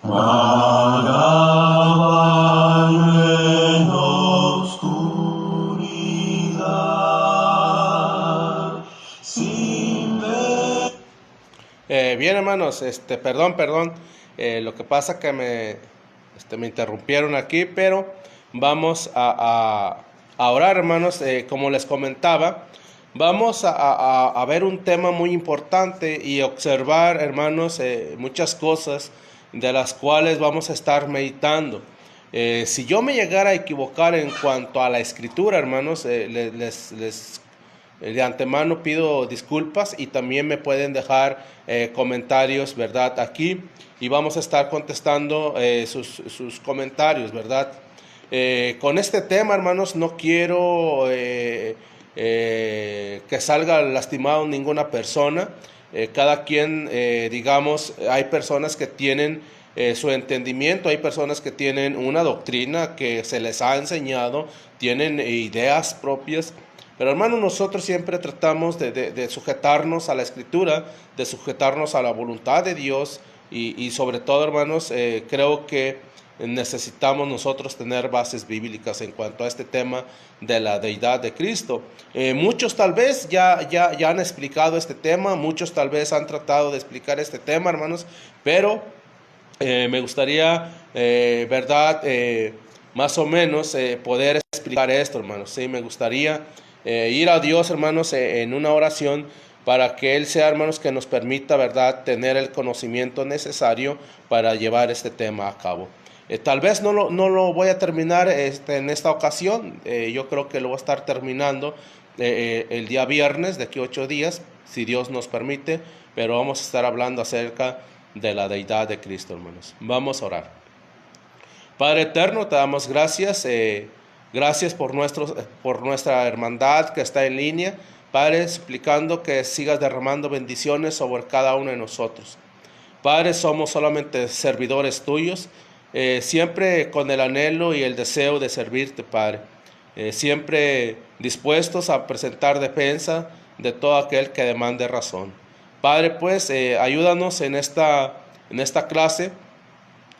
Vagaban en oscuridad, sin ver. Bien, hermanos, perdón, lo que pasa que me interrumpieron aquí, pero vamos a orar, hermanos. Como les comentaba, vamos a ver un tema muy importante y observar, hermanos, muchas cosas de las cuales vamos a estar meditando. Si yo me llegara a equivocar en cuanto a la escritura, hermanos, les de antemano pido disculpas y también me pueden dejar comentarios, ¿verdad? Aquí y vamos a estar contestando sus comentarios, ¿verdad? Con este tema, hermanos, no quiero que salga lastimado ninguna persona. Cada quien, digamos, hay personas que tienen su entendimiento, hay personas que tienen una doctrina que se les ha enseñado, tienen ideas propias. Pero hermanos, nosotros siempre tratamos de sujetarnos a la escritura, de sujetarnos a la voluntad de Dios y sobre todo, hermanos, creo que necesitamos nosotros tener bases bíblicas en cuanto a este tema de la deidad de Cristo. Muchos tal vez ya han explicado este tema, muchos tal vez han tratado de explicar este tema, hermanos, pero me gustaría, verdad, más o menos poder explicar esto, hermanos. Sí, me gustaría ir a Dios, hermanos, en una oración para que Él sea, hermanos, que nos permita, verdad, tener el conocimiento necesario para llevar este tema a cabo. Tal vez no lo voy a terminar en esta ocasión. Yo creo que lo voy a estar terminando el día viernes, de aquí 8 días, si Dios nos permite, pero vamos a estar hablando acerca de la deidad de Cristo, hermanos. Vamos a orar. Padre eterno, te damos gracias. Gracias por nuestra hermandad que está en línea. Padre, suplicando que sigas derramando bendiciones sobre cada uno de nosotros. Padre, somos solamente servidores tuyos, siempre con el anhelo y el deseo de servirte, Padre. Siempre dispuestos a presentar defensa de todo aquel que demande razón. Padre, pues, ayúdanos en esta clase,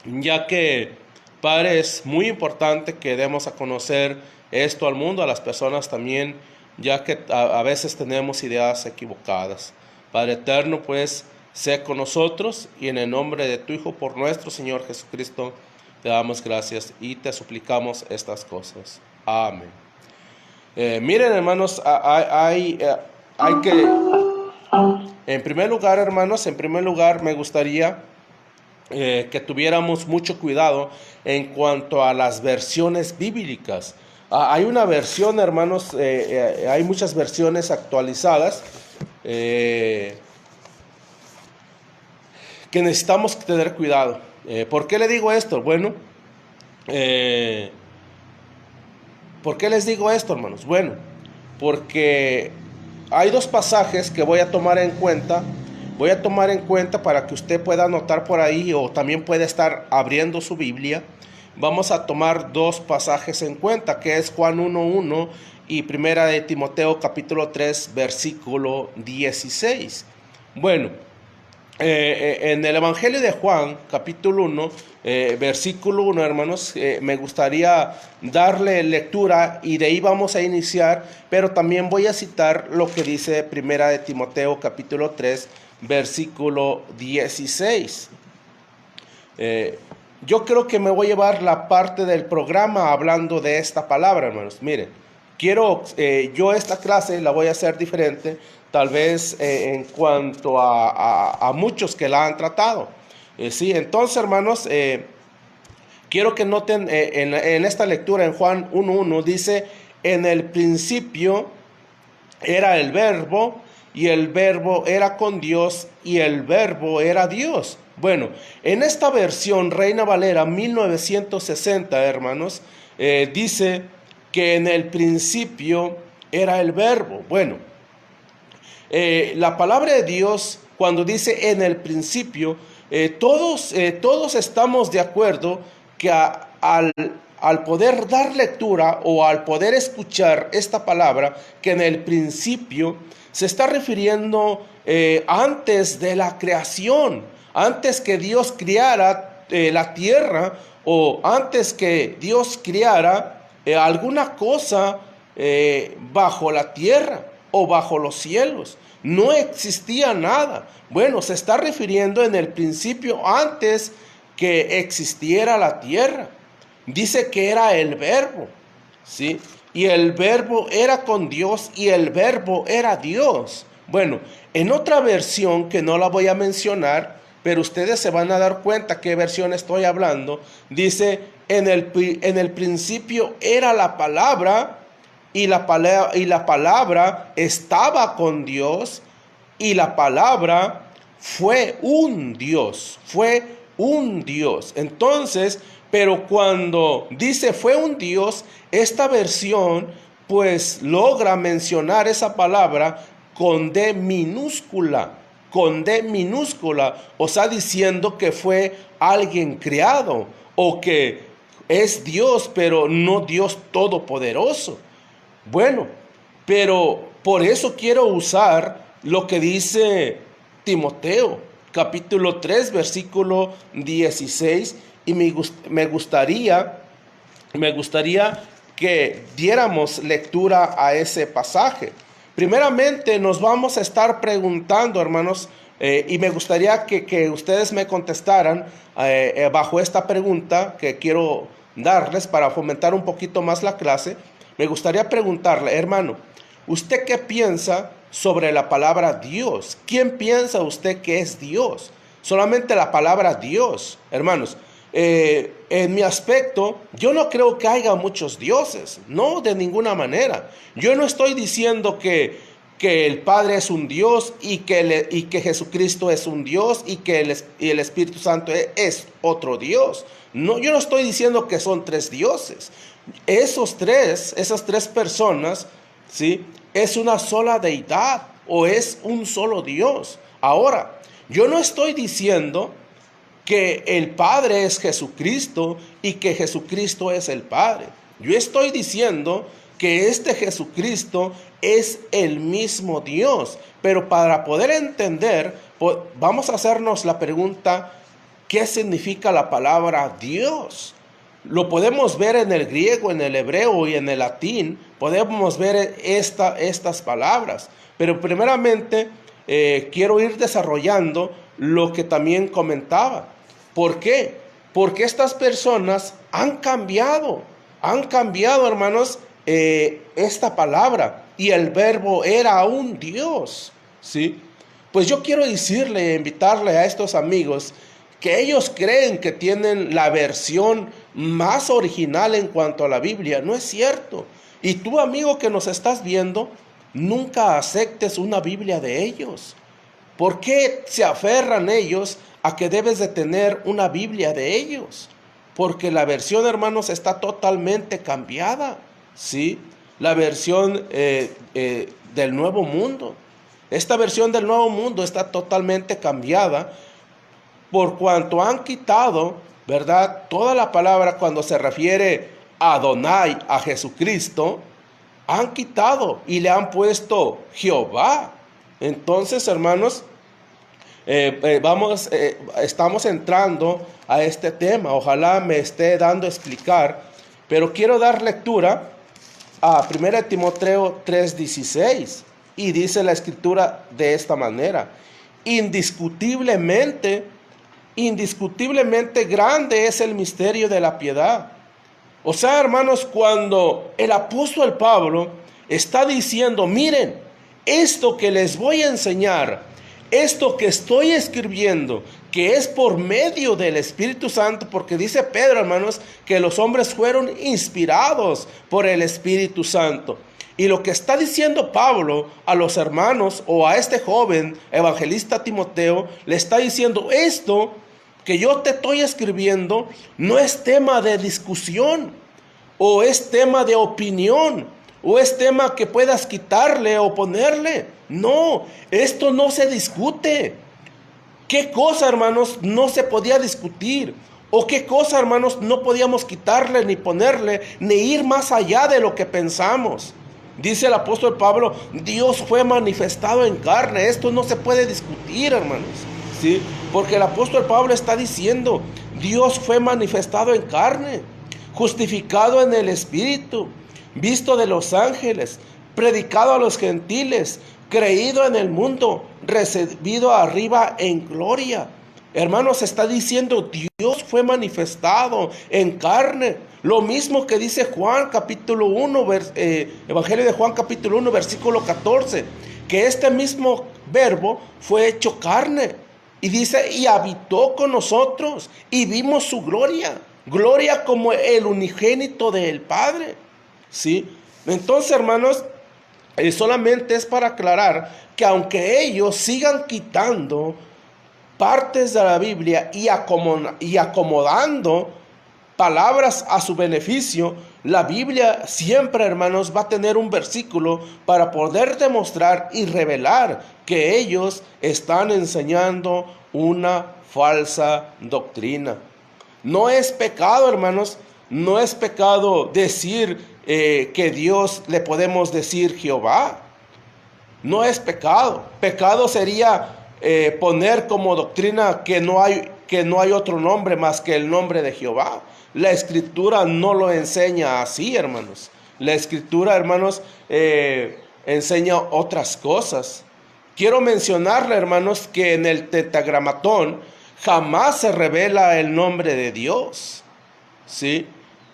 ya que, Padre, es muy importante que demos a conocer esto al mundo, a las personas también, ya que a veces tenemos ideas equivocadas. Padre eterno, pues, sé con nosotros y en el nombre de tu Hijo, por nuestro Señor Jesucristo, te damos gracias y te suplicamos estas cosas. Amén. Miren, hermanos, hay que, en primer lugar, hermanos, me gustaría que tuviéramos mucho cuidado en cuanto a las versiones bíblicas. Hay una versión, hermanos, hay muchas versiones actualizadas que necesitamos tener cuidado. ¿Por qué le digo esto? Bueno, ¿por qué les digo esto, hermanos? Bueno, porque hay dos pasajes que voy a tomar en cuenta. Voy a tomar en cuenta para que usted pueda anotar por ahí o también pueda estar abriendo su Biblia. Vamos a tomar dos pasajes en cuenta, que es Juan 1:1 y Primera de Timoteo capítulo 3, versículo 16. Bueno, en el Evangelio de Juan, capítulo 1, versículo 1, hermanos, me gustaría darle lectura y de ahí vamos a iniciar, pero también voy a citar lo que dice Primera de Timoteo, capítulo 3, versículo 16. Yo creo que me voy a llevar la parte del programa hablando de esta palabra, hermanos. Miren, yo esta clase la voy a hacer diferente, tal vez en cuanto a muchos que la han tratado. Sí, entonces, hermanos, quiero que noten en esta lectura en Juan 1:1 dice, en el principio era el verbo y el verbo era con Dios y el verbo era Dios. Bueno, en esta versión Reina Valera 1960, hermanos, dice que en el principio era el verbo. Bueno, la palabra de Dios cuando dice en el principio, todos estamos de acuerdo que al poder dar lectura o al poder escuchar esta palabra, que en el principio se está refiriendo antes de la creación, antes que Dios creara la tierra, o antes que Dios creara alguna cosa bajo la tierra o bajo los cielos. No existía nada. Bueno, se está refiriendo en el principio, antes que existiera la tierra. Dice que era el Verbo, ¿sí? Y el Verbo era con Dios y el Verbo era Dios. Bueno, en otra versión que no la voy a mencionar, pero ustedes se van a dar cuenta qué versión estoy hablando, dice, en el principio era la palabra y la palabra estaba con Dios y la palabra fue un Dios, Entonces, pero cuando dice fue un Dios, esta versión pues logra mencionar esa palabra con D minúscula, o sea, diciendo que fue alguien creado o que es Dios, pero no Dios todopoderoso. Bueno, pero por eso quiero usar lo que dice Timoteo, capítulo 3, versículo 16, y me gustaría que diéramos lectura a ese pasaje. Primeramente nos vamos a estar preguntando, hermanos, y me gustaría que ustedes me contestaran bajo esta pregunta que quiero darles para fomentar un poquito más la clase. Me gustaría preguntarle, hermano, ¿usted qué piensa sobre la palabra Dios? ¿Quién piensa usted que es Dios? Solamente la palabra Dios, hermanos. En mi aspecto, yo no creo que haya muchos dioses, no, de ninguna manera. Yo no estoy diciendo que el Padre es un Dios y que Jesucristo es un Dios y que el Espíritu Santo es otro Dios. No, yo no estoy diciendo que son tres dioses. Esas tres personas, ¿sí? Es una sola deidad o es un solo Dios. Ahora, yo no estoy diciendo que el Padre es Jesucristo y que Jesucristo es el Padre. Yo estoy diciendo que este Jesucristo es el mismo Dios. Pero para poder entender, vamos a hacernos la pregunta, ¿qué significa la palabra Dios? Lo podemos ver en el griego, en el hebreo y en el latín. Podemos ver estas palabras. Pero primeramente quiero ir desarrollando lo que también comentaba. ¿Por qué? Porque estas personas han cambiado, hermanos, esta palabra. Y el Verbo era un Dios, ¿sí? Pues yo quiero invitarle a estos amigos que ellos creen que tienen la versión más original en cuanto a la Biblia. No es cierto. Y tú, amigo que nos estás viendo, nunca aceptes una Biblia de ellos. ¿Por qué se aferran ellos a que debes de tener una Biblia de ellos? Porque la versión, hermanos, está totalmente cambiada, ¿sí? La versión del Nuevo Mundo. Esta versión del Nuevo Mundo está totalmente cambiada por cuanto han quitado, ¿verdad? Toda la palabra cuando se refiere a Adonai, a Jesucristo, han quitado y le han puesto Jehová. Entonces, hermanos, estamos entrando a este tema. Ojalá me esté dando a explicar, pero quiero dar lectura a 1 Timoteo 3:16 y dice la escritura de esta manera: indiscutiblemente grande es el misterio de la piedad. O sea, hermanos, cuando el apóstol Pablo está diciendo, miren, esto que les voy a enseñar, esto que estoy escribiendo, que es por medio del Espíritu Santo, porque dice Pedro, hermanos, que los hombres fueron inspirados por el Espíritu Santo. Y lo que está diciendo Pablo a los hermanos o a este joven evangelista Timoteo, le está diciendo, esto que yo te estoy escribiendo no es tema de discusión, o es tema de opinión, o es tema que puedas quitarle o ponerle. No, esto no se discute. ¿Qué cosa, hermanos, no se podía discutir? ¿O qué cosa, hermanos, no podíamos quitarle ni ponerle, ni ir más allá de lo que pensamos? Dice el apóstol Pablo, Dios fue manifestado en carne. Esto no se puede discutir, hermanos, ¿sí? Porque el apóstol Pablo está diciendo, Dios fue manifestado en carne, justificado en el Espíritu, visto de los ángeles, predicado a los gentiles, creído en el mundo, recibido arriba en gloria. Hermanos, está diciendo Dios fue manifestado en carne. Lo mismo que dice Juan capítulo 1, Evangelio de Juan capítulo 1, versículo 14, que este mismo verbo fue hecho carne. Y dice, y habitó con nosotros y vimos su gloria. Gloria como el unigénito del Padre. ¿Sí? Entonces, hermanos, solamente es para aclarar que aunque ellos sigan quitando partes de la Biblia y acomodando palabras a su beneficio, la Biblia siempre, hermanos, va a tener un versículo para poder demostrar y revelar que ellos están enseñando una falsa doctrina. No es pecado, hermanos, no es pecado decir que Dios le podemos decir Jehová. No es pecado. Pecado sería poner como doctrina que no hay otro nombre más que el nombre de Jehová. La Escritura no lo enseña así, hermanos. La Escritura, hermanos, enseña otras cosas. Quiero mencionarle, hermanos, que en el Tetragramatón jamás se revela el nombre de Dios. ¿Sí?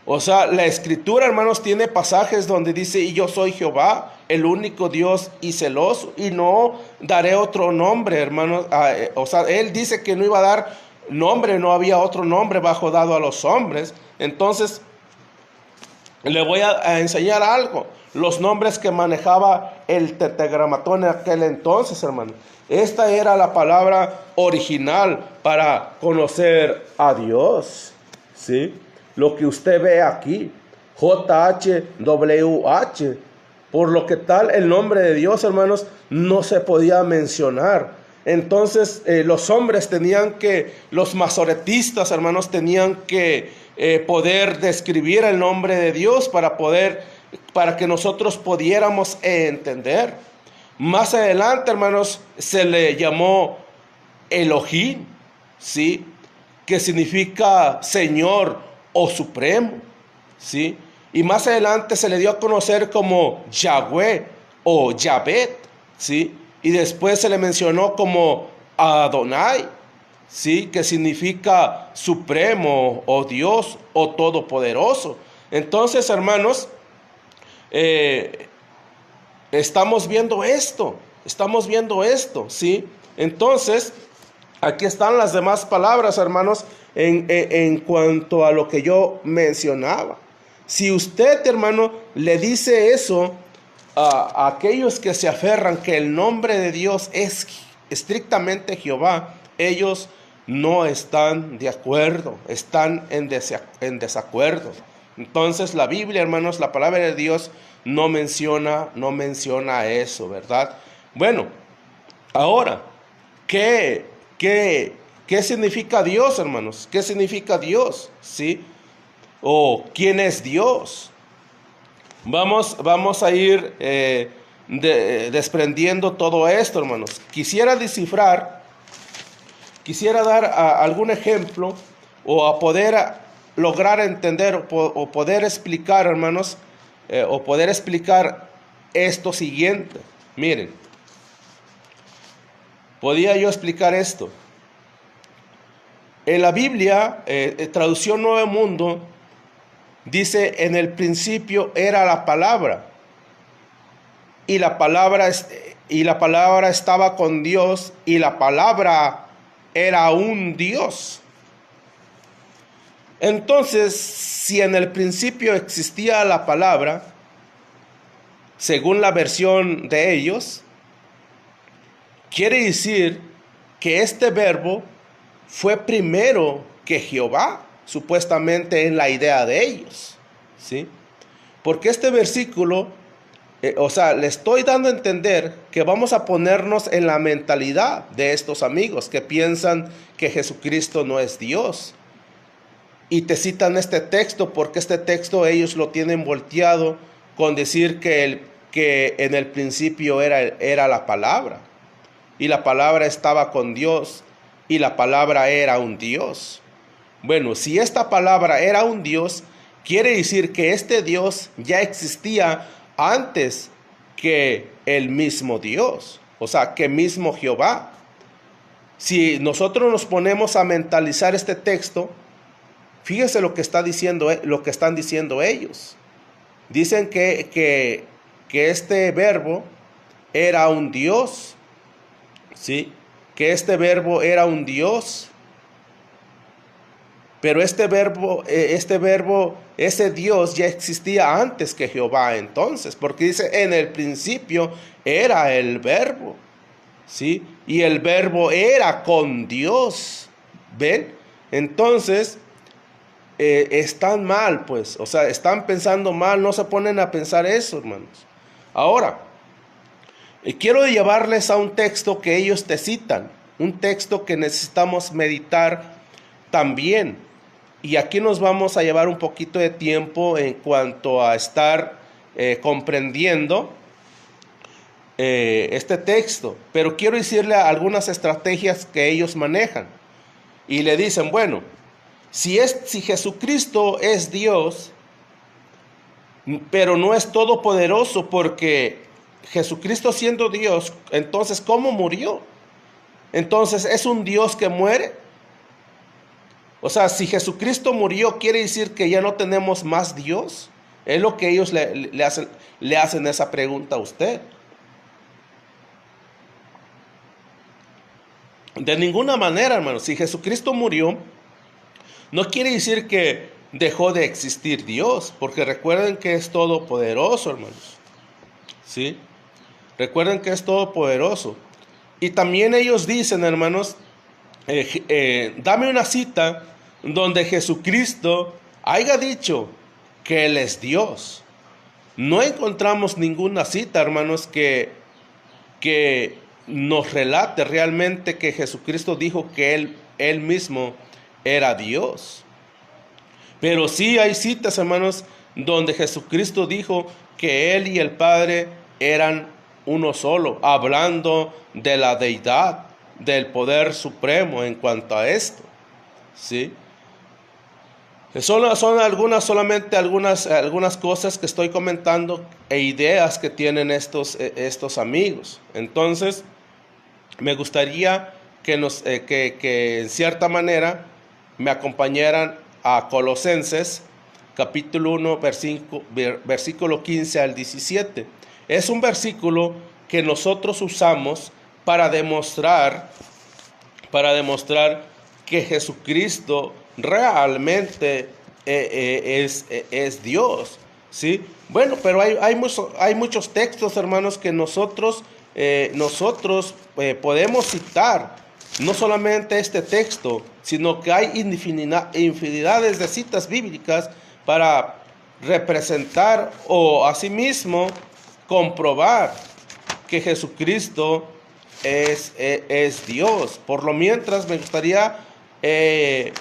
O sea, la Escritura, hermanos, tiene pasajes donde dice, y yo soy Jehová, el único Dios y celoso, y no daré otro nombre, hermanos. O sea, él dice que no iba a dar nombre, no había otro nombre bajo dado a los hombres. Entonces, le voy a enseñar algo. Los nombres que manejaba el Tetragramatón en aquel entonces, hermano. Esta era la palabra original para conocer a Dios. ¿Sí? Lo que usted ve aquí, JHWH, por lo que tal el nombre de Dios, hermanos, no se podía mencionar. Entonces los hombres los masoretistas, hermanos, tenían que poder describir el nombre de Dios para que nosotros pudiéramos entender. Más adelante, hermanos, se le llamó Elohim, ¿sí? Que significa Señor o Supremo, ¿sí? Y más adelante se le dio a conocer como Yahweh o Yahvet, ¿sí? Y después se le mencionó como Adonai, ¿sí? Que significa Supremo o Dios o Todopoderoso. Entonces, hermanos, estamos viendo esto, ¿sí? Entonces, aquí están las demás palabras, hermanos, en cuanto a lo que yo mencionaba. Si usted, hermano, le dice eso a aquellos que se aferran que el nombre de Dios es estrictamente Jehová, ellos no están de acuerdo, están en desacuerdo. Entonces la Biblia, hermanos, la palabra de Dios no menciona eso, ¿verdad? Bueno, ahora, ¿qué significa Dios, hermanos? ¿Qué significa Dios? ¿Sí? ¿O quién es Dios? Vamos a ir desprendiendo todo esto, hermanos. Quisiera dar algún ejemplo o a poder lograr entender o poder explicar, hermanos, o poder explicar esto siguiente. Miren, podía yo explicar esto. En la Biblia, traducción Nuevo Mundo, dice, en el principio era la palabra, y la palabra estaba con Dios, y la palabra era un Dios. Entonces, si en el principio existía la palabra, según la versión de ellos, quiere decir que este verbo fue primero que Jehová, supuestamente en la idea de ellos, ¿sí? Porque este versículo, le estoy dando a entender que vamos a ponernos en la mentalidad de estos amigos que piensan que Jesucristo no es Dios. Y te citan este texto porque este texto ellos lo tienen volteado con decir que en el principio era la palabra. Y la palabra estaba con Dios y la palabra era un Dios. Bueno, si esta palabra era un Dios, quiere decir que este Dios ya existía antes que el mismo Dios, o sea, que mismo Jehová. Si nosotros nos ponemos a mentalizar este texto, fíjese lo que está diciendo, lo que están diciendo ellos. Dicen que este verbo era un Dios, ¿sí? Que este verbo era un Dios. Pero este verbo, ese Dios ya existía antes que Jehová entonces, porque dice, en el principio era el verbo, ¿sí? Y el verbo era con Dios, ¿ven? Entonces, están mal, pues, o sea, están pensando mal, no se ponen a pensar eso, hermanos. Ahora, quiero llevarles a un texto que ellos te citan, un texto que necesitamos meditar también. Y aquí nos vamos a llevar un poquito de tiempo en cuanto a estar comprendiendo este texto. Pero quiero decirle algunas estrategias que ellos manejan. Y le dicen, bueno, si Jesucristo es Dios, pero no es todopoderoso, porque Jesucristo siendo Dios, entonces ¿cómo murió? Entonces, ¿es un Dios que muere? O sea, si Jesucristo murió, ¿quiere decir que ya no tenemos más Dios? Es lo que ellos le hacen esa pregunta a usted. De ninguna manera, hermano. Si Jesucristo murió, no quiere decir que dejó de existir Dios, porque recuerden que es todopoderoso, hermanos. ¿Sí? Recuerden que es todopoderoso. Y también ellos dicen, hermanos, dame una cita donde Jesucristo haya dicho que Él es Dios. No encontramos ninguna cita, hermanos, que nos relate realmente que Jesucristo dijo que Él mismo era Dios. Pero sí hay citas, hermanos, donde Jesucristo dijo que Él y el Padre eran uno solo, hablando de la deidad, del poder supremo en cuanto a esto, ¿sí? Son solamente algunas cosas que estoy comentando e ideas que tienen estos amigos. Entonces, me gustaría que en cierta manera me acompañaran a Colosenses, capítulo 1, versículo 15 al 17. Es un versículo que nosotros usamos para demostrar que Jesucristo realmente es Dios, ¿sí? Bueno, pero hay muchos textos, hermanos, que nosotros podemos citar. No solamente este texto, sino que hay infinidades de citas bíblicas para representar o asimismo comprobar que Jesucristo es Dios. Por lo mientras me gustaría que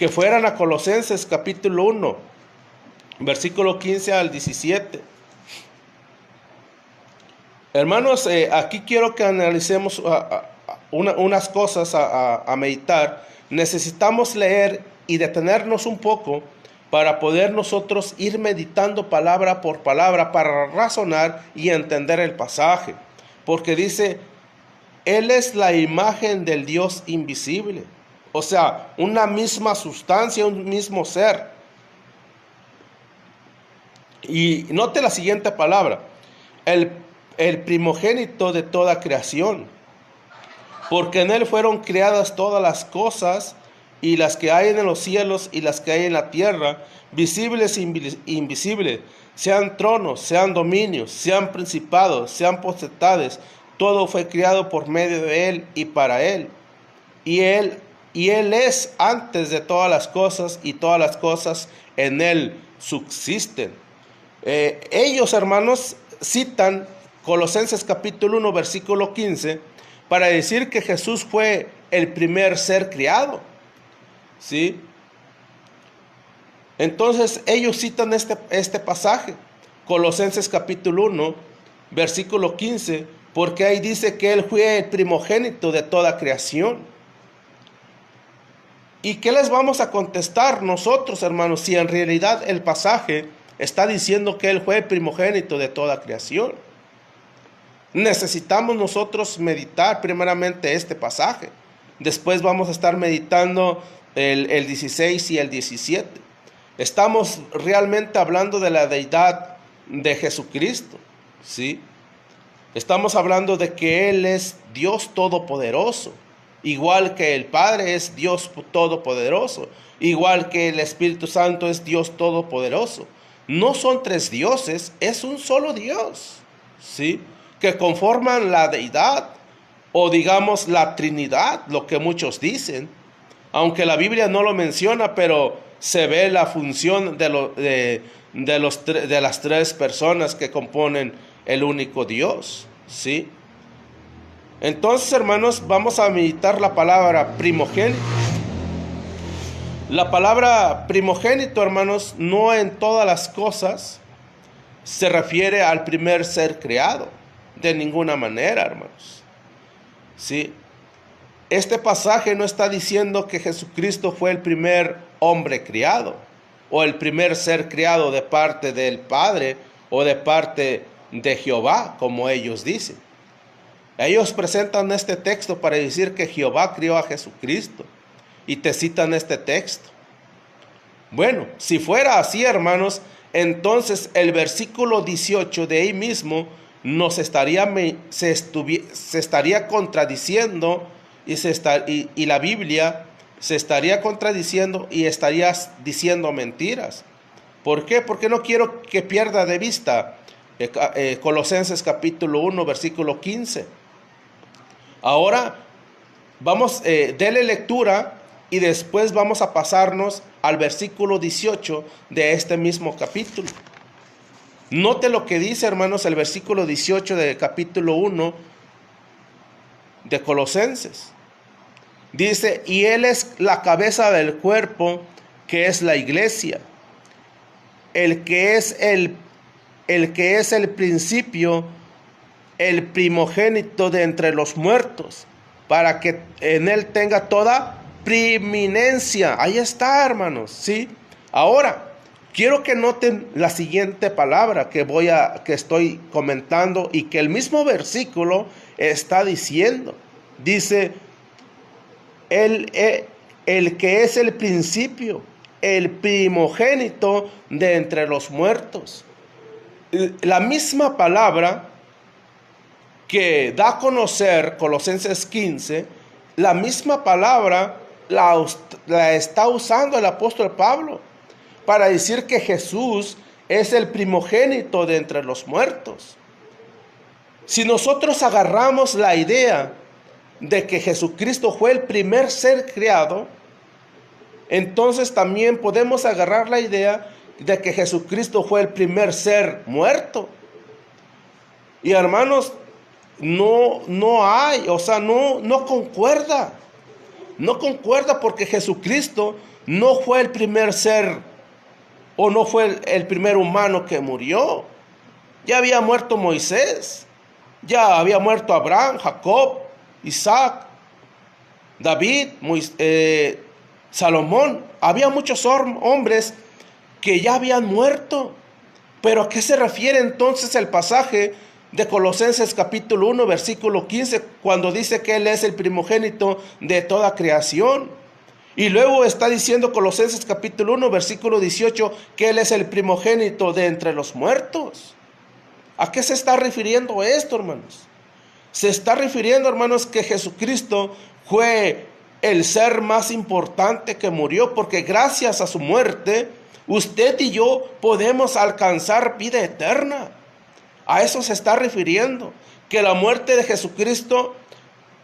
fueran a Colosenses capítulo 1, versículo 15 al 17. Hermanos, aquí quiero que analicemos unas cosas a meditar. Necesitamos leer y detenernos un poco para poder nosotros ir meditando palabra por palabra para razonar y entender el pasaje. Porque dice, Él es la imagen del Dios invisible. O sea, una misma sustancia, un mismo ser. Y note la siguiente palabra. El primogénito de toda creación. Porque en Él fueron creadas todas las cosas, y las que hay en los cielos y las que hay en la tierra, visibles e invisibles, sean tronos, sean dominios, sean principados, sean potestades, todo fue creado por medio de Él y para Él. Y Él es antes de todas las cosas, y todas las cosas en Él subsisten. Ellos, hermanos, citan Colosenses capítulo 1, versículo 15, para decir que Jesús fue el primer ser creado, ¿sí? Entonces ellos citan este pasaje, Colosenses capítulo 1, versículo 15, porque ahí dice que Él fue el primogénito de toda creación. ¿Y qué les vamos a contestar nosotros, hermanos, si en realidad el pasaje está diciendo que Él fue el primogénito de toda creación? Necesitamos nosotros meditar primeramente este pasaje. Después vamos a estar meditando el 16 y el 17. Estamos realmente hablando de la deidad de Jesucristo, ¿sí? Estamos hablando de que Él es Dios Todopoderoso, igual que el Padre es Dios Todopoderoso, igual que el Espíritu Santo es Dios Todopoderoso. No son tres dioses, es un solo Dios, ¿sí? Que conforman la deidad, o digamos la Trinidad, lo que muchos dicen, aunque la Biblia no lo menciona, pero se ve la función de las tres personas que componen el único Dios, ¿sí? Entonces, hermanos, vamos a meditar la palabra primogénito. La palabra primogénito, hermanos, no en todas las cosas se refiere al primer ser creado, de ninguna manera, hermanos, ¿sí? Este pasaje no está diciendo que Jesucristo fue el primer hombre criado o el primer ser criado de parte del Padre o de parte de Jehová, como ellos dicen. Ellos presentan este texto para decir que Jehová crió a Jesucristo y te citan este texto. Bueno, si fuera así, hermanos, entonces el versículo 18 de ahí mismo se estaría contradiciendo y la Biblia se estaría contradiciendo y estaría diciendo mentiras. ¿Por qué? Porque no quiero que pierda de vista Colosenses capítulo 1, versículo 15. Ahora dele lectura y después vamos a pasarnos al versículo 18 de este mismo capítulo. Note lo que dice, hermanos, el versículo 18 del capítulo 1 de Colosenses. Dice, y Él es la cabeza del cuerpo, que es la iglesia, el que es el principio, el primogénito de entre los muertos, para que en Él tenga toda preeminencia. Ahí está, hermanos, ¿sí? Ahora, quiero que noten la siguiente palabra que estoy comentando y que el mismo versículo está diciendo. Dice, el que es el principio, el primogénito de entre los muertos. La misma palabra que da a conocer Colosenses 15, la misma palabra la está usando el apóstol Pablo para decir que Jesús es el primogénito de entre los muertos. Si nosotros agarramos la idea de que Jesucristo fue el primer ser creado, entonces también podemos agarrar la idea de que Jesucristo fue el primer ser muerto. Y hermanos, no hay, o sea, no concuerda. No concuerda porque Jesucristo no fue el primer ser o no fue el primer humano que murió. Ya había muerto Moisés, ya había muerto Abraham, Jacob, Isaac, David, Salomón. Había muchos hombres que ya habían muerto. Pero ¿a qué se refiere entonces el pasaje de Colosenses capítulo 1, versículo 15, cuando dice que Él es el primogénito de toda creación? Y luego está diciendo Colosenses capítulo 1, versículo 18, que Él es el primogénito de entre los muertos. ¿A qué se está refiriendo esto, hermanos? Se está refiriendo, hermanos, que Jesucristo fue el ser más importante que murió, porque gracias a su muerte, usted y yo podemos alcanzar vida eterna. A eso se está refiriendo, que la muerte de Jesucristo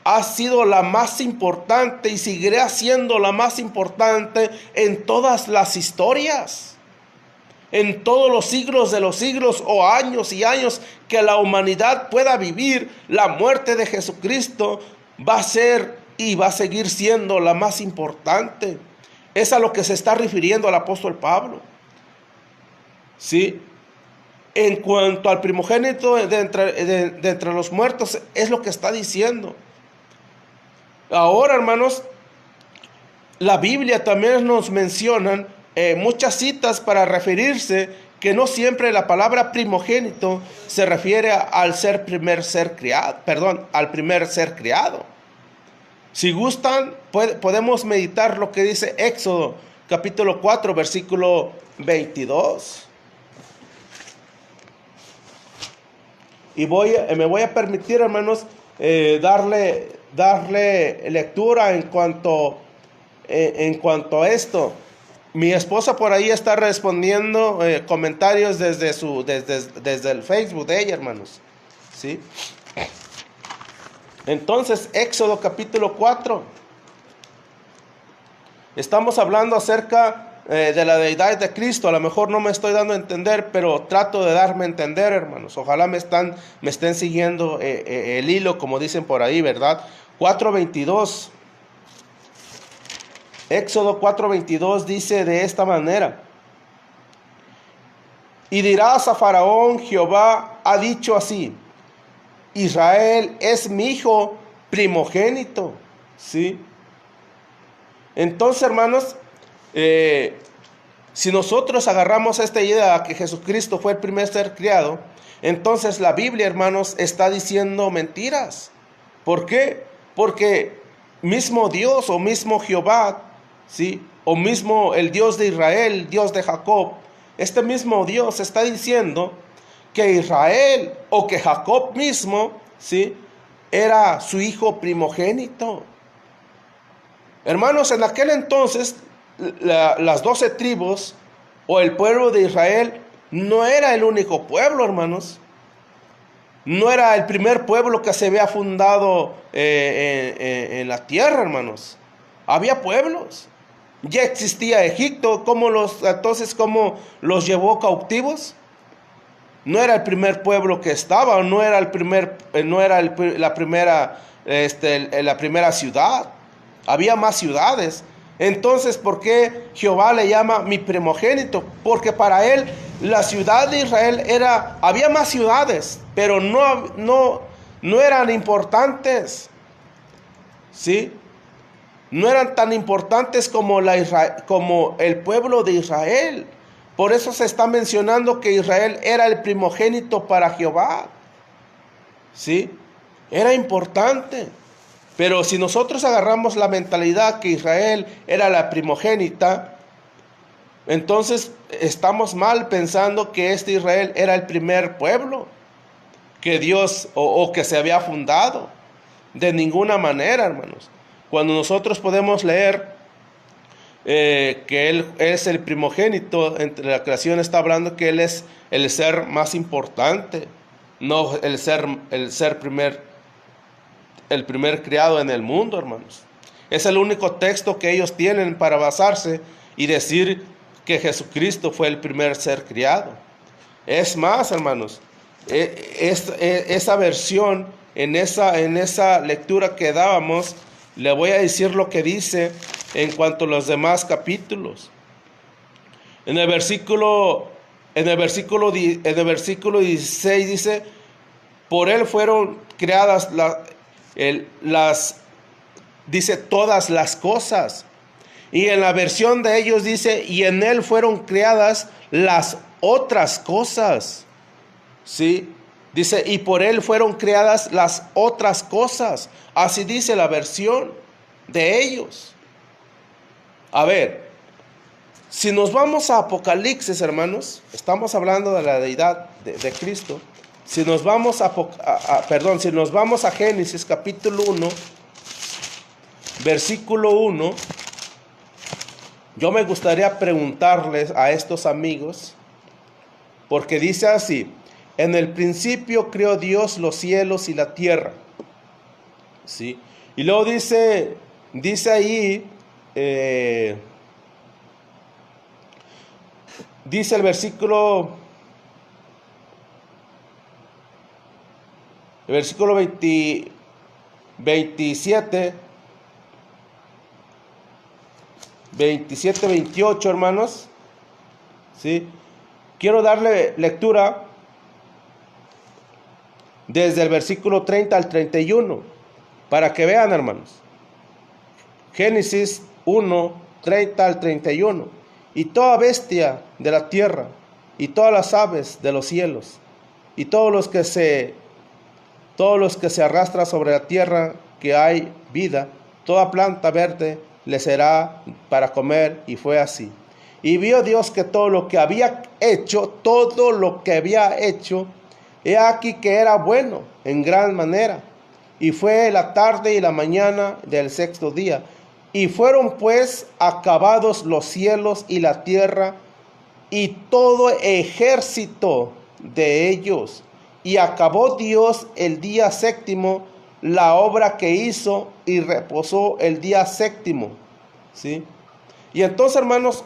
ha sido la más importante y seguirá siendo la más importante en todas las historias, en todos los siglos de los siglos o años y años que la humanidad pueda vivir. La muerte de Jesucristo va a ser y va a seguir siendo la más importante. Es a lo que se está refiriendo el apóstol Pablo. Sí. En cuanto al primogénito de entre los muertos, es lo que está diciendo. Ahora, hermanos, la Biblia también nos mencionan muchas citas para referirse que no siempre la palabra primogénito se refiere al al primer ser criado. Si gustan, podemos meditar lo que dice Éxodo, capítulo 4, versículo 22. Y me voy a permitir, hermanos, darle lectura en cuanto a esto. Mi esposa por ahí está respondiendo comentarios desde el Facebook de ella, hermanos. ¿Sí? Entonces, Éxodo capítulo 4. Estamos hablando acerca de la deidad de Cristo. A lo mejor no me estoy dando a entender, pero trato de darme a entender, hermanos. Ojalá me estén siguiendo el hilo, como dicen por ahí, ¿verdad? 4:22. Éxodo 4:22 dice de esta manera: y dirás a Faraón, Jehová ha dicho así: Israel es mi hijo primogénito. ¿Sí? Entonces, hermanos, si nosotros agarramos esta idea que Jesucristo fue el primer ser criado, entonces la Biblia, hermanos, está diciendo mentiras. ¿Por qué? Porque mismo Dios o mismo Jehová, ¿sí?, o mismo el Dios de Israel, Dios de Jacob, este mismo Dios está diciendo que Israel o que Jacob mismo, ¿sí?, era su hijo primogénito. Hermanos, en aquel entonces las 12 tribus o el pueblo de Israel no era el único pueblo, hermanos. No era el primer pueblo que se había fundado en la tierra, hermanos. Había pueblos. Ya existía Egipto. ¿Cómo los llevó cautivos? No era el primer pueblo que estaba, la primera ciudad. Había más ciudades. Entonces, ¿por qué Jehová le llama mi primogénito? Porque para él la ciudad de Israel había más ciudades, pero no eran importantes. ¿Sí? No eran tan importantes como el pueblo de Israel. Por eso se está mencionando que Israel era el primogénito para Jehová. ¿Sí? Era importante. Pero si nosotros agarramos la mentalidad que Israel era la primogénita, entonces estamos mal pensando que este Israel era el primer pueblo que Dios o que se había fundado. De ninguna manera, hermanos. Cuando nosotros podemos leer que Él es el primogénito entre la creación, está hablando que Él es el ser más importante, no el primer criado en el mundo, hermanos. Es el único texto que ellos tienen para basarse y decir que Jesucristo fue el primer ser criado. Es más, hermanos, esa versión, en esa lectura que dábamos, le voy a decir lo que dice en cuanto a los demás capítulos. En el versículo 16 dice: por él fueron creadas dice todas las cosas. Y en la versión de ellos dice: y en él fueron creadas las otras cosas. ¿Sí? Dice: y por él fueron creadas las otras cosas. Así dice la versión de ellos. A ver, si nos vamos a Apocalipsis, hermanos, estamos hablando de la deidad de Cristo. Si nos vamos si nos vamos a Génesis capítulo 1, versículo 1, yo me gustaría preguntarles a estos amigos, porque dice así: en el principio creó Dios los cielos y la tierra. ¿Sí? Y luego dice ahí, dice el versículo 27, 28, hermanos. ¿Sí? Quiero darle lectura desde el versículo 30 al 31, para que vean, hermanos. Génesis 1:30 al 31. Y toda bestia de la tierra, y todas las aves de los cielos, y todos los que se arrastran sobre la tierra que hay vida, toda planta verde le será para comer. Y fue así. Y vio Dios que todo lo que había hecho, he aquí que era bueno en gran manera. Y fue la tarde y la mañana del sexto día. Y fueron pues acabados los cielos y la tierra y todo ejército de ellos. Y acabó Dios el día séptimo la obra que hizo y reposó el día séptimo. ¿Sí? Y entonces, hermanos,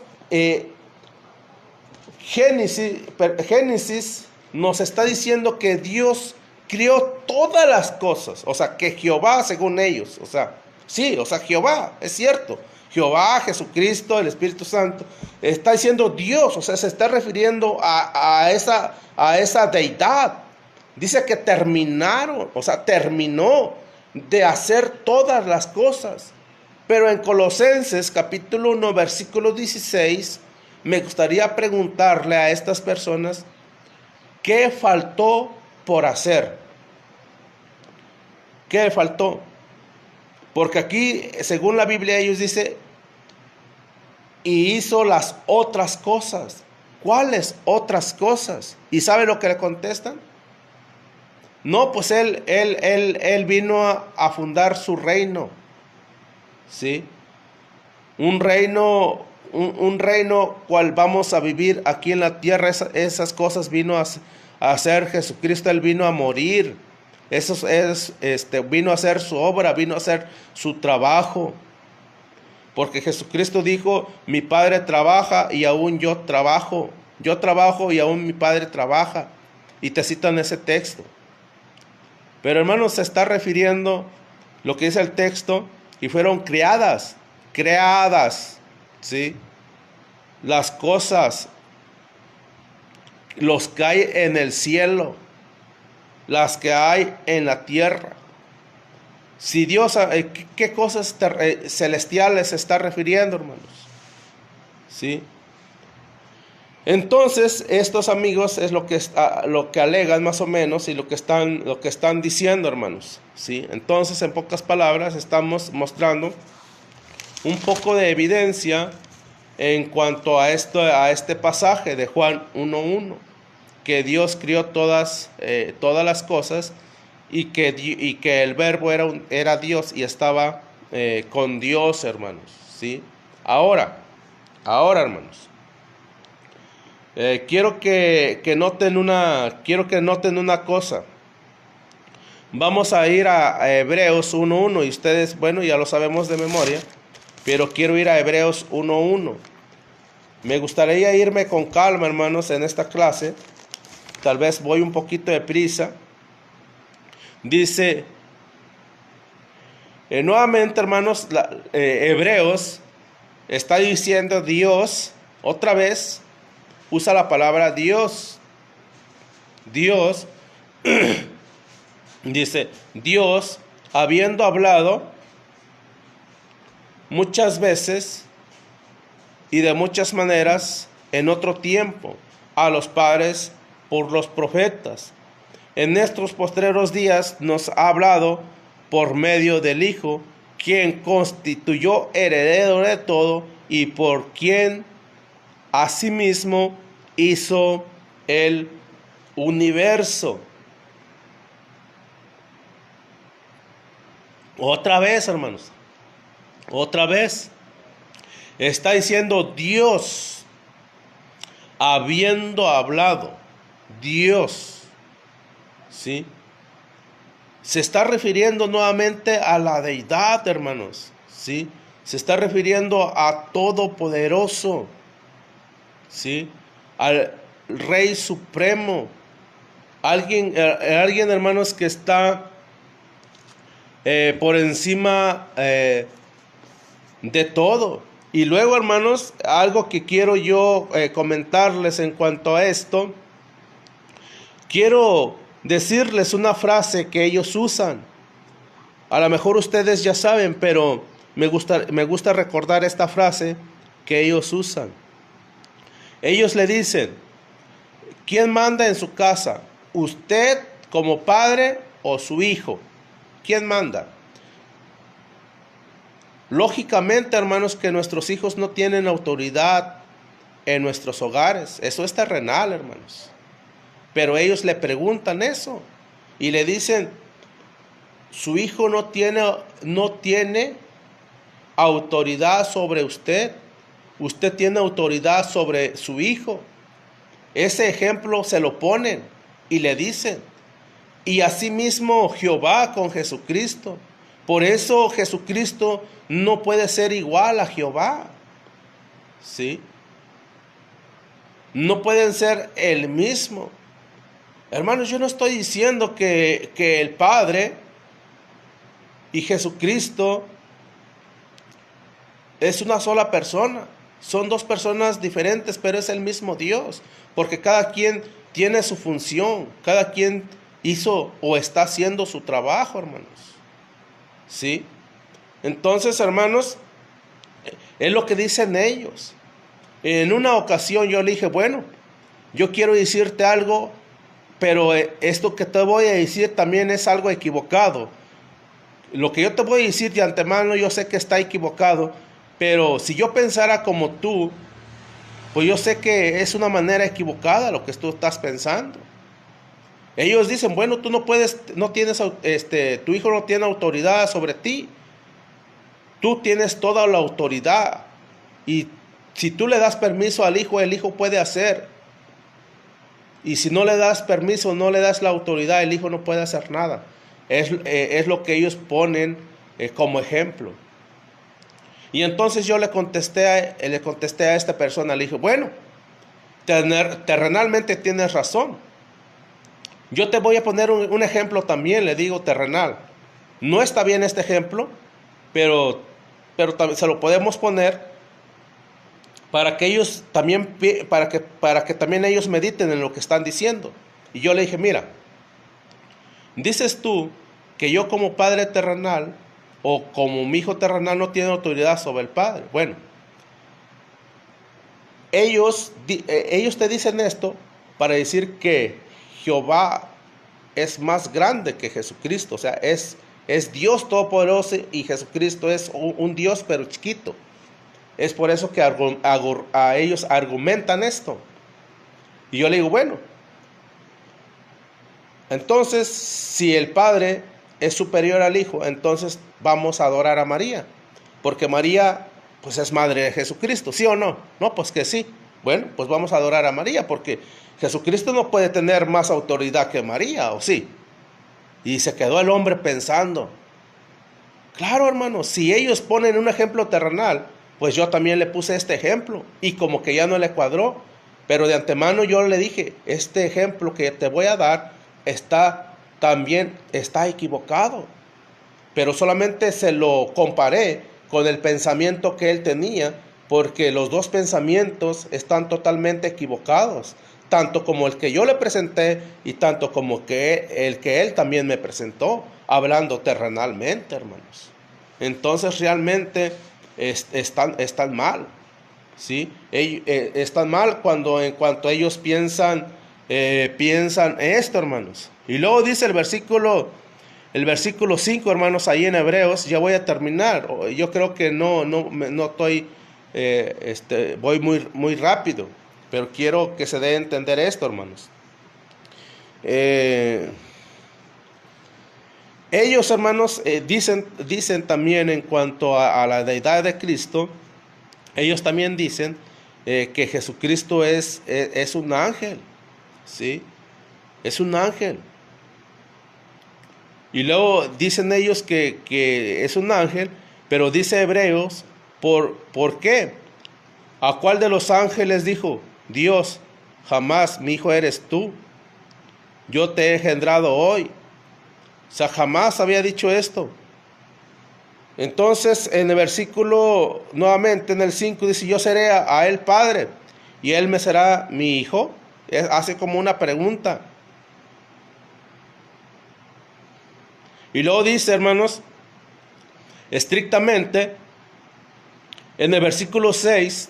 Génesis nos está diciendo que Dios crió todas las cosas. O sea, que Jehová, según ellos, o sea, sí, o sea, Jehová, es cierto. Jehová, Jesucristo, el Espíritu Santo, está diciendo Dios, o sea, se está refiriendo a esa deidad. Dice que terminaron, o sea, terminó de hacer todas las cosas. Pero en Colosenses capítulo 1, versículo 16, me gustaría preguntarle a estas personas, ¿qué faltó por hacer? ¿Qué faltó? Porque aquí, según la Biblia, ellos dicen, y hizo las otras cosas. ¿Cuáles otras cosas? ¿Y sabe lo que le contestan? No, pues él vino a fundar su reino. ¿Sí? Un reino cual vamos a vivir aquí en la tierra. Esas cosas vino a hacer Jesucristo. Él vino a morir. Vino a hacer su obra, vino a hacer su trabajo. Porque Jesucristo dijo, mi Padre trabaja y aún yo trabajo. Yo trabajo y aún mi Padre trabaja. Y te citan ese texto. Pero hermanos, se está refiriendo lo que dice el texto, y fueron creadas, ¿sí? Las cosas, los que hay en el cielo, las que hay en la tierra. Si Dios, ¿qué cosas celestiales se está refiriendo, hermanos? ¿Sí? Entonces, estos amigos es lo que alegan más o menos y lo que están diciendo, hermanos. ¿Sí? Entonces, en pocas palabras, estamos mostrando un poco de evidencia en cuanto a este pasaje de Juan 1:1, que Dios crió todas las cosas y que el Verbo era Dios y estaba con Dios, hermanos. ¿Sí? Ahora, hermanos. Quiero que noten una cosa. Vamos a ir a Hebreos 1:1 y ustedes, bueno, ya lo sabemos de memoria, pero quiero ir a Hebreos 1:1. Me gustaría irme con calma, hermanos, en esta clase. Tal vez voy un poquito de prisa. Dice, nuevamente, hermanos, Hebreos está diciendo Dios otra vez. Usa la palabra Dios. Dios dice, Dios, habiendo hablado muchas veces y de muchas maneras en otro tiempo a los padres por los profetas, en estos postreros días nos ha hablado por medio del Hijo, quien constituyó heredero de todo y por quien asimismo hizo el universo. Otra vez, hermanos. Otra vez. Está diciendo Dios, habiendo hablado. Dios. ¿Sí? Se está refiriendo nuevamente a la deidad, hermanos. ¿Sí? Se está refiriendo a Todopoderoso. ¿Sí? Al Rey Supremo, alguien hermanos que está por encima de todo. Y luego, hermanos, algo que quiero yo comentarles en cuanto a esto, quiero decirles una frase que ellos usan. A lo mejor ustedes ya saben, pero me gusta recordar esta frase que ellos usan. Ellos le dicen, ¿quién manda en su casa? ¿Usted como padre o su hijo? ¿Quién manda? Lógicamente, hermanos, que nuestros hijos no tienen autoridad en nuestros hogares. Eso es terrenal, hermanos. Pero ellos le preguntan eso y le dicen, su hijo no tiene autoridad sobre usted. Usted tiene autoridad sobre su hijo. Ese ejemplo se lo ponen y le dicen. Y asimismo Jehová con Jesucristo. Por eso Jesucristo no puede ser igual a Jehová. ¿Sí? No pueden ser el mismo. Hermanos, yo no estoy diciendo que el Padre y Jesucristo es una sola persona. Son dos personas diferentes, pero es el mismo Dios. Porque cada quien tiene su función. Cada quien hizo o está haciendo su trabajo, hermanos. ¿Sí? Entonces, hermanos, es lo que dicen ellos. En una ocasión yo le dije, bueno, yo quiero decirte algo, pero esto que te voy a decir también es algo equivocado. Lo que yo te voy a decir de antemano, yo sé que está equivocado, pero si yo pensara como tú, pues yo sé que es una manera equivocada lo que tú estás pensando. Ellos dicen, bueno, tú no puedes, no tienes, tu hijo no tiene autoridad sobre ti. Tú tienes toda la autoridad. Y si tú le das permiso al hijo, el hijo puede hacer. Y si no le das permiso, no le das la autoridad, el hijo no puede hacer nada. Es lo que ellos ponen como ejemplo. Y entonces yo le contesté a esta persona, le dije, bueno, terrenalmente tienes razón. Yo te voy a poner un ejemplo también, le digo terrenal. No está bien este ejemplo, pero se lo podemos poner para que ellos también, para que también ellos mediten en lo que están diciendo. Y yo le dije, mira, dices tú que yo como padre terrenal o como mi hijo terrenal no tiene autoridad sobre el Padre. Bueno, ellos te dicen esto para decir que Jehová es más grande que Jesucristo. O sea, es Dios todopoderoso y Jesucristo es un Dios pero chiquito. Es por eso que a ellos argumentan esto. Y yo le digo, bueno, entonces si el Padre es superior al Hijo, entonces vamos a adorar a María. Porque María, pues es madre de Jesucristo, ¿sí o no? No, pues que sí. Bueno, pues vamos a adorar a María, porque Jesucristo no puede tener más autoridad que María, ¿o sí? Y se quedó el hombre pensando. Claro, hermano, si ellos ponen un ejemplo terrenal, pues yo también le puse este ejemplo. Y como que ya no le cuadró. Pero de antemano yo le dije, este ejemplo que te voy a dar también está equivocado. Pero solamente se lo comparé con el pensamiento que él tenía, porque los dos pensamientos están totalmente equivocados, tanto como el que yo le presenté y tanto como el que él también me presentó, hablando terrenalmente, hermanos. Entonces realmente están mal, ¿sí? Están mal en cuanto ellos piensan esto, hermanos. Y luego dice el versículo 5, hermanos, ahí en Hebreos, ya voy a terminar. Yo creo que no estoy, voy muy rápido, pero quiero que se dé a entender esto, hermanos. Ellos, hermanos, dicen también en cuanto a la deidad de Cristo, ellos también dicen que Jesucristo es un ángel, ¿sí? Es un ángel. Y luego dicen ellos que es un ángel, pero dice Hebreos, ¿por qué? ¿A cuál de los ángeles dijo Dios, jamás mi hijo eres tú? Yo te he engendrado hoy. O sea, jamás había dicho esto. Entonces, en el versículo, nuevamente en el 5, dice, yo seré a él padre, y él me será mi hijo. Hace como una pregunta. Y luego dice, hermanos, estrictamente, En el versículo 6,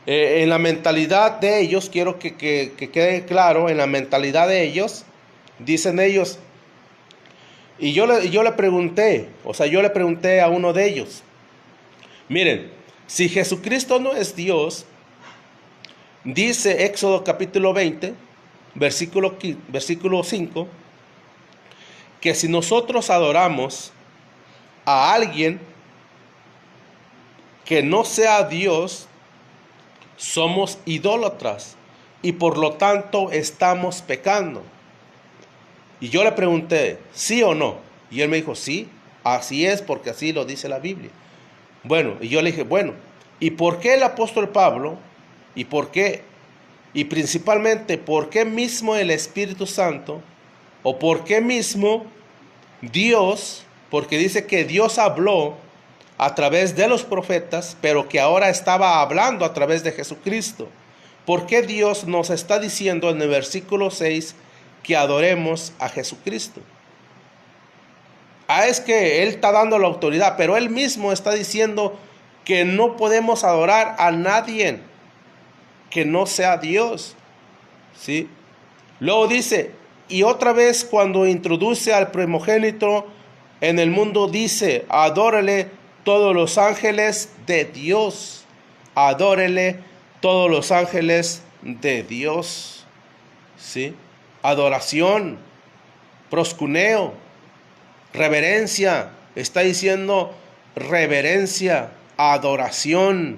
en la mentalidad de ellos, quiero que quede claro, en la mentalidad de ellos, dicen ellos, y yo le pregunté, yo le pregunté a uno de ellos, miren, si Jesucristo no es Dios, dice Éxodo capítulo 20, versículo 5, que si nosotros adoramos a alguien que no sea Dios, somos idólatras y por lo tanto estamos pecando. Y yo le pregunté, ¿sí o no? Y él me dijo, sí, así es porque así lo dice la Biblia. Bueno, y yo le dije, bueno, ¿y por qué el apóstol Pablo? ¿Y por qué? Y principalmente, ¿por qué mismo el Espíritu Santo? ¿O por qué mismo Dios? Porque dice que Dios habló a través de los profetas, pero que ahora estaba hablando a través de Jesucristo. ¿Por qué Dios nos está diciendo en el versículo 6 que adoremos a Jesucristo? Es que Él está dando la autoridad, pero Él mismo está diciendo que no podemos adorar a nadie que no sea Dios, ¿sí? Luego dice, y otra vez cuando introduce al primogénito en el mundo, dice, adórele todos los ángeles de Dios, adórele todos los ángeles de Dios, ¿sí? Adoración, proscuneo, reverencia, está diciendo reverencia, adoración,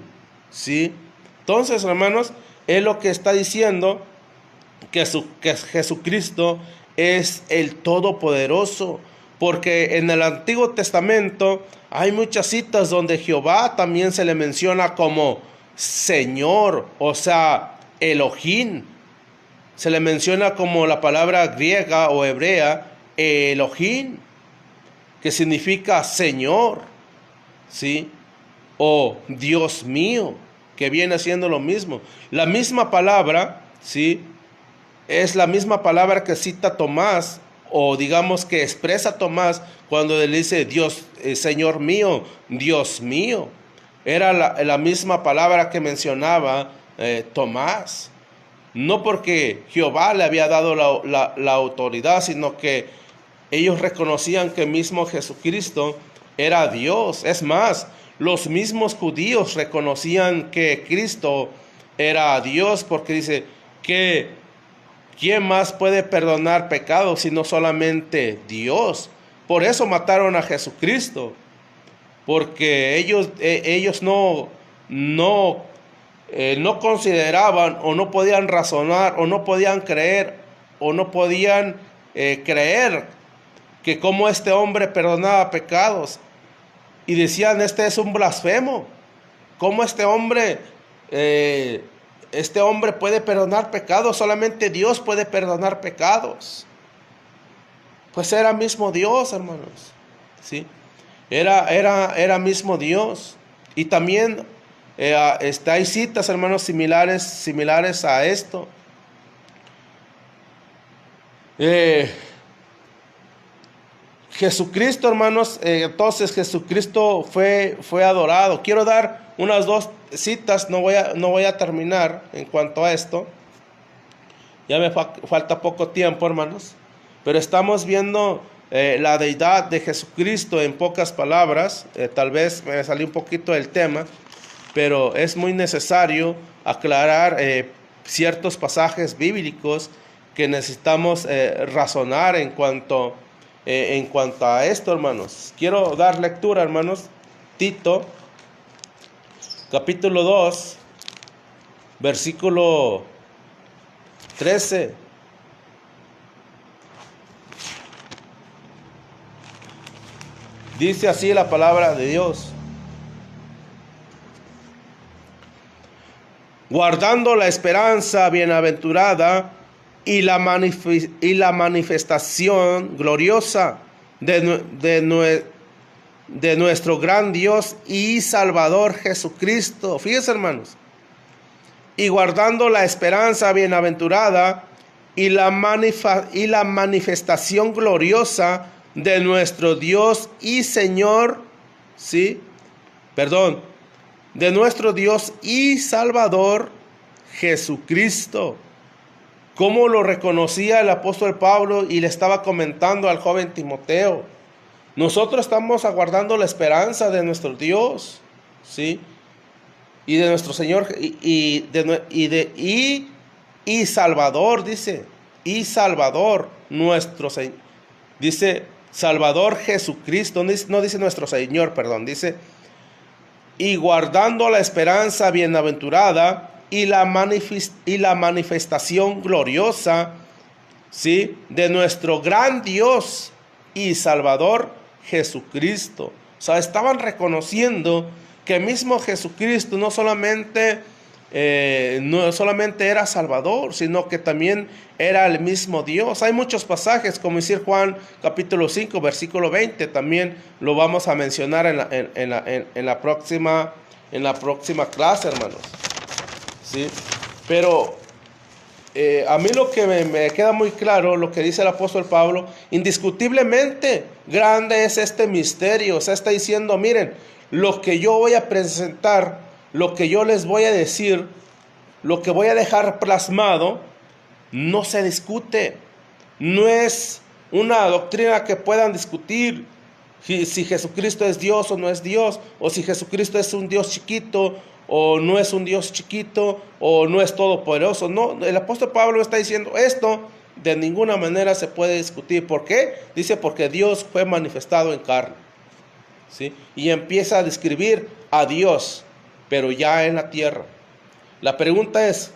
¿sí? Entonces, hermanos, es lo que está diciendo que Jesucristo es el Todopoderoso, porque en el Antiguo Testamento hay muchas citas donde Jehová también se le menciona como Señor, o sea, Elohim. Se le menciona como la palabra griega o hebrea, Elohim, que significa Señor, ¿sí? O Dios mío, que viene siendo lo mismo. La misma palabra, ¿sí? Es la misma palabra que cita Tomás, o digamos que expresa Tomás cuando le dice Dios, Señor mío, Dios mío. Era la misma palabra que mencionaba Tomás. No porque Jehová le había dado la autoridad, sino que ellos reconocían que mismo Jesucristo era Dios. Es más, los mismos judíos reconocían que Cristo era Dios, porque dice que ¿quién más puede perdonar pecados sino solamente Dios? Por eso mataron a Jesucristo, porque ellos no consideraban o no podían razonar o no podían creer o no podían creer que como este hombre perdonaba pecados, y decían, este es un blasfemo. ¿Cómo este hombre puede perdonar pecados? Solamente Dios puede perdonar pecados. Pues era mismo Dios, hermanos, ¿sí? Era mismo Dios. Y también hay citas, hermanos, similares a esto. Jesucristo, hermanos, entonces Jesucristo fue adorado. Quiero dar unas dos citas, no voy a terminar en cuanto a esto. Ya me falta poco tiempo, hermanos. Pero estamos viendo la deidad de Jesucristo en pocas palabras. Tal vez me salí un poquito del tema, pero es muy necesario aclarar ciertos pasajes bíblicos que necesitamos razonar en cuanto a esto, hermanos. Quiero dar lectura, hermanos. Tito, capítulo 2, versículo 13. Dice así la palabra de Dios: guardando la esperanza bienaventurada y la manifestación gloriosa de nuestro gran Dios y Salvador Jesucristo. Fíjense, hermanos. Y guardando la esperanza bienaventurada y la manifestación gloriosa de nuestro Dios y Señor, ¿sí? de nuestro Dios y Salvador Jesucristo. ¿Cómo lo reconocía el apóstol Pablo y le estaba comentando al joven Timoteo? Nosotros estamos aguardando la esperanza de nuestro Dios, ¿sí? Y de nuestro Señor y Salvador, dice, y Salvador nuestro Señor, dice Salvador Jesucristo, no dice nuestro Señor, perdón, dice, y guardando la esperanza bienaventurada y la manifestación gloriosa, ¿sí?, de nuestro gran Dios y Salvador Jesucristo. O sea, estaban reconociendo que mismo Jesucristo no solamente era Salvador, sino que también era el mismo Dios. Hay muchos pasajes, como decir Juan capítulo 5, versículo 20, también lo vamos a mencionar en la próxima clase, hermanos. ¿Sí? Pero a mí lo que me queda muy claro, lo que dice el apóstol Pablo, indiscutiblemente grande es este misterio. O sea, está diciendo, miren, lo que yo voy a presentar, lo que yo les voy a decir, lo que voy a dejar plasmado, no se discute. No es una doctrina que puedan discutir si Jesucristo es Dios o no es Dios, o si Jesucristo es un Dios chiquito o no es un Dios chiquito, o no es todopoderoso. No, el apóstol Pablo está diciendo esto de ninguna manera se puede discutir. ¿Por qué? Dice, porque Dios fue manifestado en carne, ¿sí? Y empieza a describir a Dios, pero ya en la tierra. La pregunta es,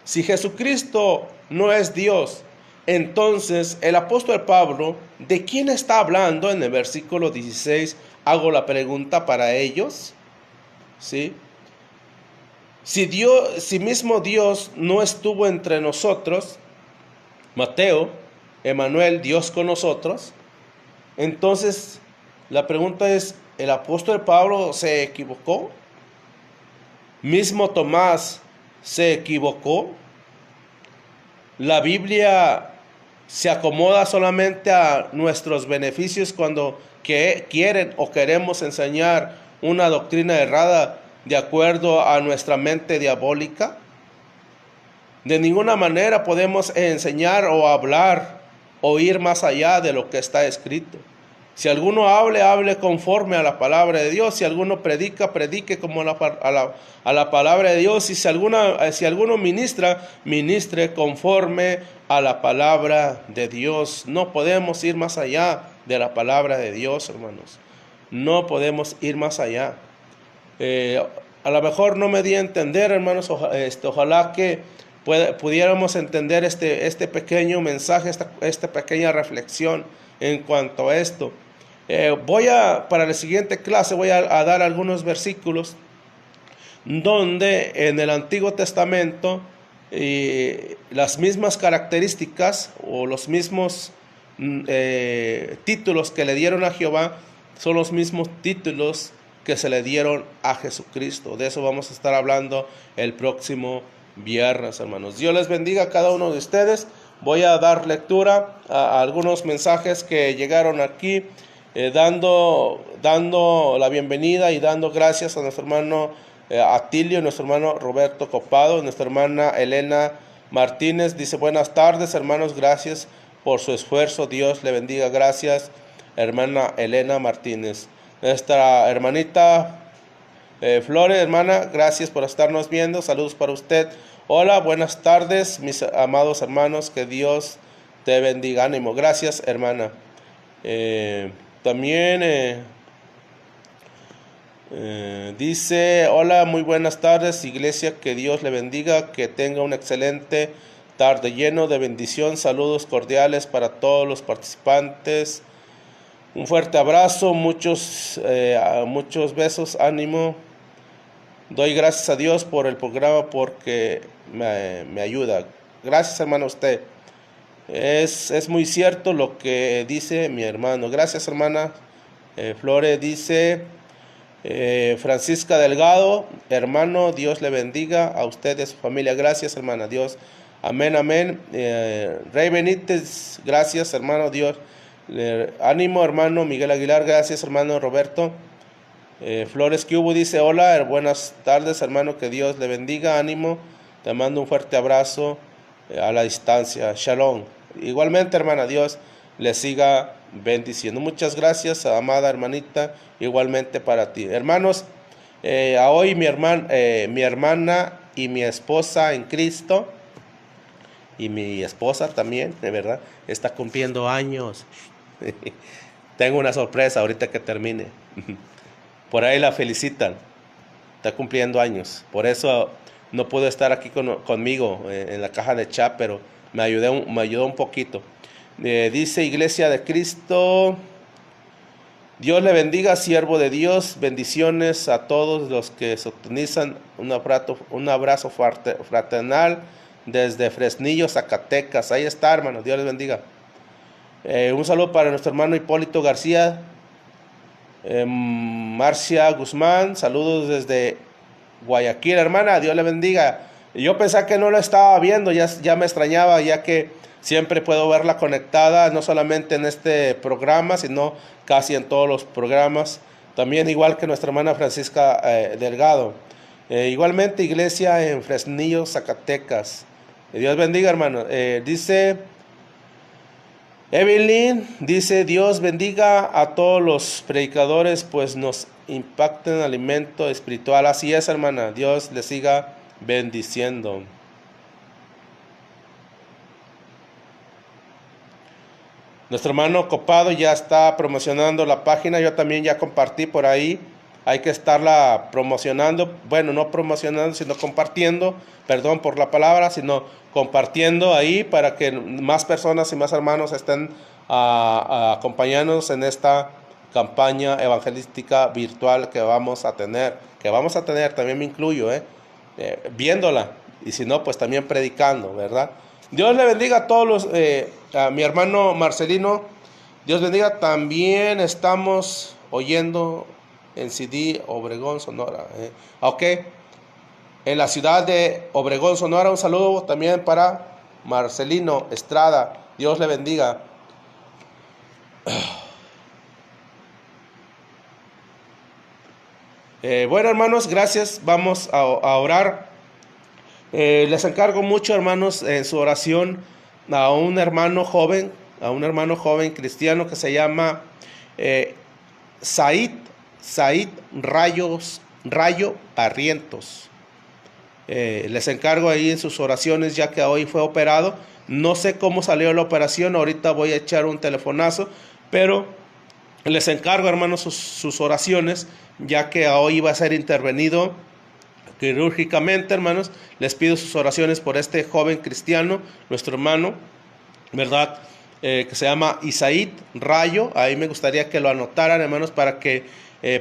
si Jesucristo no es Dios, entonces el apóstol Pablo, ¿de quién está hablando? En el versículo 16 hago la pregunta para ellos, ¿sí? Si mismo Dios no estuvo entre nosotros, Mateo, Emmanuel, Dios con nosotros, entonces la pregunta es, ¿el apóstol Pablo se equivocó? ¿Mismo Tomás se equivocó? ¿La Biblia se acomoda solamente a nuestros beneficios cuando quieren o queremos enseñar una doctrina errada de acuerdo a nuestra mente diabólica? De ninguna manera podemos enseñar o hablar o ir más allá de lo que está escrito. Si alguno hable conforme a la palabra de Dios. Si alguno predique como a la palabra de Dios. Y si alguno ministre conforme a la palabra de Dios. No podemos ir más allá de la palabra de Dios, hermanos. No podemos ir más allá. A lo mejor no me di a entender, hermanos. Ojalá que pudiéramos entender este pequeño mensaje, esta pequeña reflexión en cuanto a esto. Para la siguiente clase voy a dar algunos versículos donde en el Antiguo Testamento las mismas características o los mismos títulos que le dieron a Jehová son los mismos títulos que se le dieron a Jesucristo. De eso vamos a estar hablando el próximo viernes, hermanos. Dios les bendiga a cada uno de ustedes. Voy a dar lectura a algunos mensajes que llegaron aquí, dando la bienvenida y dando gracias a nuestro hermano Atilio, nuestro hermano Roberto Copado, nuestra hermana Elena Martínez. Dice, buenas tardes, hermanos, gracias por su esfuerzo. Dios le bendiga. Gracias, hermana Elena Martínez. Nuestra hermanita Flores, hermana, gracias por estarnos viendo. Saludos para usted. Hola, buenas tardes, mis amados hermanos. Que Dios te bendiga. Ánimo. Gracias, hermana. También dice, hola, muy buenas tardes, iglesia. Que Dios le bendiga. Que tenga una excelente tarde lleno de bendición. Saludos cordiales para todos los participantes. Un fuerte abrazo, muchos besos, ánimo. Doy gracias a Dios por el programa porque me ayuda. Gracias, hermano, a usted. Es muy cierto lo que dice mi hermano. Gracias, hermana Flores. Dice Francisca Delgado, hermano, Dios le bendiga a usted y a su familia. Gracias, hermana. Dios, amén, amén. Rey Benítez, gracias, hermano. Dios, ánimo, hermano Miguel Aguilar. Gracias, hermano Roberto. Flores Cubo dice, hola, buenas tardes hermano, que Dios le bendiga, ánimo, te mando un fuerte abrazo a la distancia, shalom. Igualmente hermana, Dios le siga bendiciendo. Muchas gracias, amada hermanita, igualmente para ti. Hermanos, a hoy mi hermana y mi esposa en Cristo, y mi esposa también, de verdad, está cumpliendo años. Tengo una sorpresa ahorita que termine. Por ahí la felicitan, está cumpliendo años. Por eso no pudo estar aquí conmigo en la caja de chat, pero me ayudó un poquito. Dice Iglesia de Cristo, Dios le bendiga, siervo de Dios, bendiciones a todos los que sintonizan, un abrazo fraternal desde Fresnillo, Zacatecas. Ahí está, hermano, Dios les bendiga. Un saludo para nuestro hermano Hipólito García. Marcia Guzmán, saludos desde Guayaquil, hermana, Dios le bendiga. Yo pensaba que no lo estaba viendo, ya me extrañaba, ya que siempre puedo verla conectada, no solamente en este programa, sino casi en todos los programas. También igual que nuestra hermana Francisca Delgado. Igualmente iglesia en Fresnillo, Zacatecas. Dios bendiga, hermano. Dice Evelyn, dice, Dios bendiga a todos los predicadores, pues nos impactan alimento espiritual. Así es, hermana, Dios les siga bendiciendo. Nuestro hermano Copado ya está promocionando la página, yo también ya compartí por ahí. Hay que estarla promocionando, bueno, no promocionando, sino compartiendo, perdón por la palabra, sino compartiendo ahí para que más personas y más hermanos estén acompañándonos en esta campaña evangelística virtual que vamos a tener, también me incluyo, viéndola, y si no, pues también predicando, ¿verdad? Dios le bendiga a todos a mi hermano Marcelino, Dios bendiga, también estamos oyendo en CD Obregón, Sonora. Ok, en la ciudad de Obregón, Sonora, un saludo también para Marcelino Estrada, Dios le bendiga. Bueno, hermanos, gracias, vamos a orar. Les encargo mucho, hermanos, en su oración a un hermano joven cristiano que se llama Said Rayo Barrientos. Les encargo ahí en sus oraciones, ya que hoy fue operado. No sé cómo salió la operación, ahorita voy a echar un telefonazo, pero les encargo, hermanos, sus oraciones, ya que hoy va a ser intervenido quirúrgicamente, hermanos. Les pido sus oraciones por este joven cristiano, nuestro hermano, ¿verdad? Que se llama Isaid Rayo. Ahí me gustaría que lo anotaran, hermanos, para que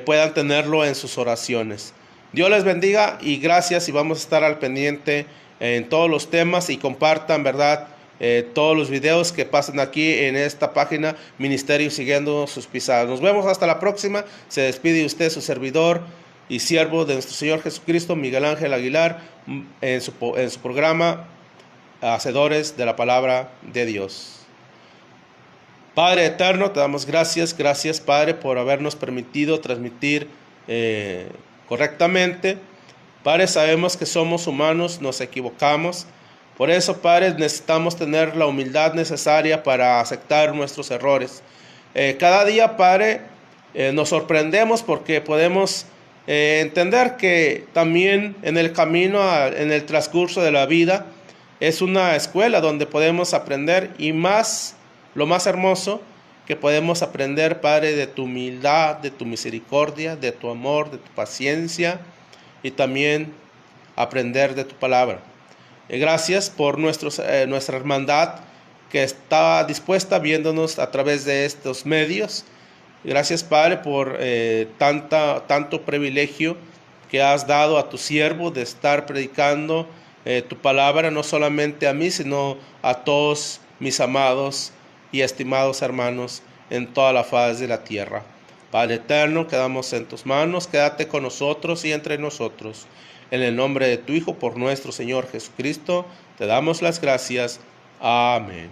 puedan tenerlo en sus oraciones. Dios les bendiga y gracias, y vamos a estar al pendiente en todos los temas, y compartan, ¿verdad? Todos los videos que pasan aquí en esta página, Ministerio Siguiendo Sus Pisadas. Nos vemos hasta la próxima. Se despide usted, su servidor y siervo de nuestro Señor Jesucristo, Miguel Ángel Aguilar, en su programa Hacedores de la Palabra de Dios. Padre eterno, te damos gracias, Padre, por habernos permitido transmitir correctamente. Padre, sabemos que somos humanos, nos equivocamos. Por eso, Padre, necesitamos tener la humildad necesaria para aceptar nuestros errores. Cada día, Padre, nos sorprendemos porque podemos entender que también en el camino, en el transcurso de la vida, es una escuela donde podemos aprender, y lo más hermoso, que podemos aprender, Padre, de tu humildad, de tu misericordia, de tu amor, de tu paciencia, y también aprender de tu palabra. Gracias por nuestra hermandad que está dispuesta viéndonos a través de estos medios. Gracias, Padre, por tanto privilegio que has dado a tu siervo de estar predicando tu palabra, no solamente a mí, sino a todos mis amados y estimados hermanos en toda la faz de la tierra. Padre eterno, quedamos en tus manos, quédate con nosotros y entre nosotros. En el nombre de tu Hijo, por nuestro Señor Jesucristo, te damos las gracias. Amén.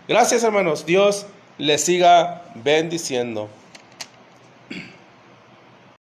Gracias, hermanos. Dios les siga bendiciendo.